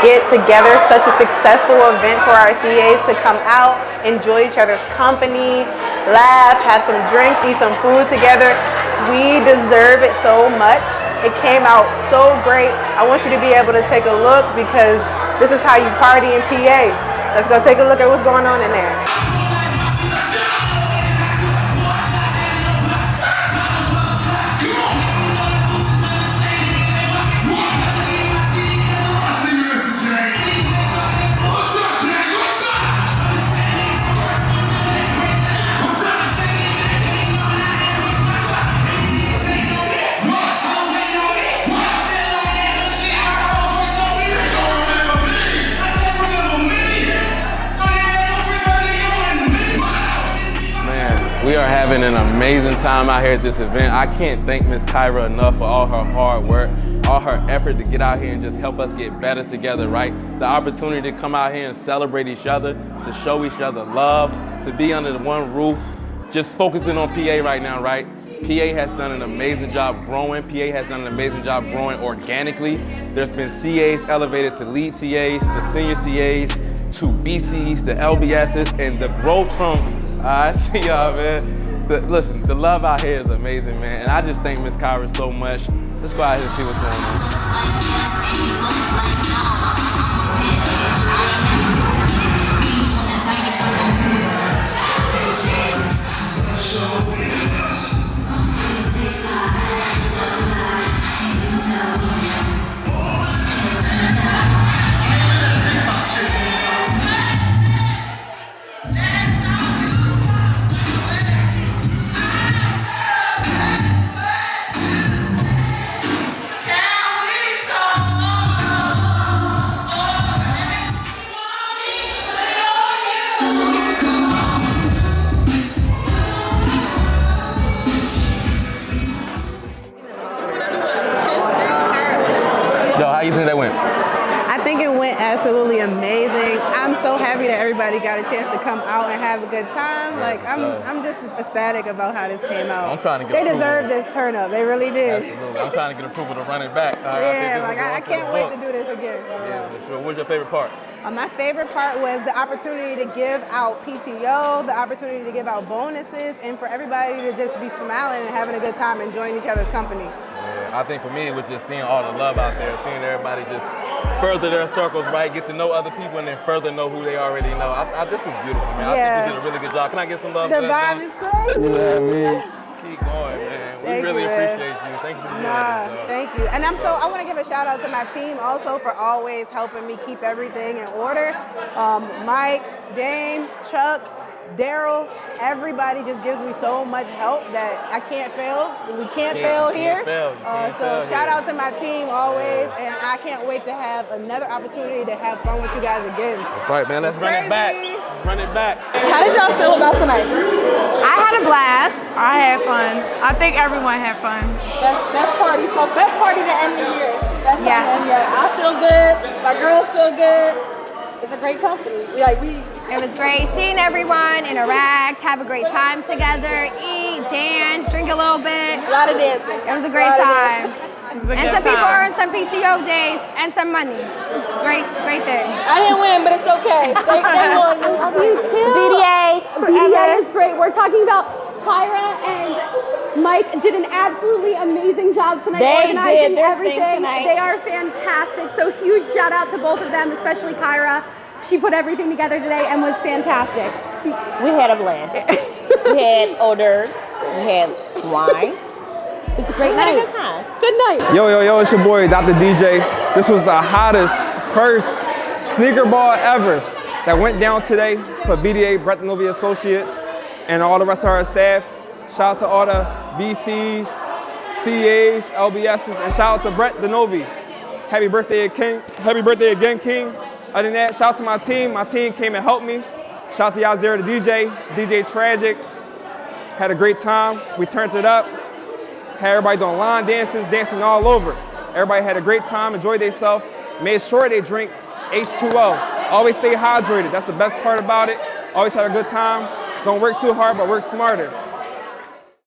get together, such a successful event for our CAs to come out, enjoy each other's company, laugh, have some drinks, eat some food together. We deserve it so much. It came out so great. I want you to be able to take a look because this is how you party in PA. Let's go take a look at what's going on in there. We are having an amazing time out here at this event. I can't thank Miss Kyra enough for all her hard work, all her effort to get out here and just help us get better together, right? The opportunity to come out here and celebrate each other, to show each other love, to be under the one roof, just focusing on PA right now, right? PA has done an amazing job growing. PA has done an amazing job growing organically. There's been CAs elevated to lead CAs, to senior CAs, to BCs, to LBSs, and the growth from I see y'all, man. Listen, the love out here is amazing, man. And I just thank Miss Kyra so much. Let's go out here and see what's going on. Yo, how you think that went? I think it went absolutely amazing. I'm so happy that everybody got a chance to come out and have a good time. Yeah, like I'm just ecstatic about how this came out. I'm trying to get They deserve this turn up. They really did. Absolutely. I'm trying to get approval to run it back. I can't wait to do this again. Yeah, for sure. What's your favorite part? My favorite part was the opportunity to give out PTO, the opportunity to give out bonuses, and for everybody to just be smiling and having a good time, enjoying each other's company. Yeah, I think for me it was just seeing all the love out there, seeing everybody just further their circles, right? Get to know other people and then further know who they already know. This was beautiful, man. Yeah. I think we did a really good job. Can I get some love The for that? vibe is crazy. You know what I mean? Keep going, man. We really appreciate you. Thank you for doing this. Thank you. And I want to give a shout out to my team also for always helping me keep everything in order. Mike, Dame, Chuck, Daryl, everybody just gives me so much help that I can't fail. We can't fail here. So shout out to my team always, and I can't wait to have another opportunity to have fun with you guys again. That's right, man. Let's run it back. Run it back. How did y'all feel about tonight? I had a blast. I had fun. I think everyone had fun. Best party. So best party to end the year. Best party to end the year. I feel good. My girls feel good. It's a great company. It was great seeing everyone interact, have a great time together, eat, dance, drink a little bit. A lot of dancing. It was a great time. And some people earned some PTO days and some money. Great thing. I didn't win, but it's okay. They won. You too. BDA is great. We're talking about Kyra and Mike did an absolutely amazing job tonight organizing everything. They are fantastic. So huge shout out to both of them, especially Kyra. She put everything together today and was fantastic. We had a blast. We had hors d'oeuvres. We had wine. It's a great night. Good time. Good night. Yo, it's your boy, Dr. DJ. This was the hottest first sneaker ball ever that went down today for BDA, DiNovi Associates, and all the rest of our staff. Shout out to all the BCs, CAs, LBSs, and shout out to DiNovi. Happy birthday again, King. Other than that, shout out to my team. My team came and helped me. Shout out to y'all there, the DJ Tragic. Had a great time. We turned it up. Had everybody doing line dances, dancing all over. Everybody had a great time, enjoyed themselves. Made sure they drink H2O. Always stay hydrated. That's the best part about it. Always have a good time. Don't work too hard, but work smarter.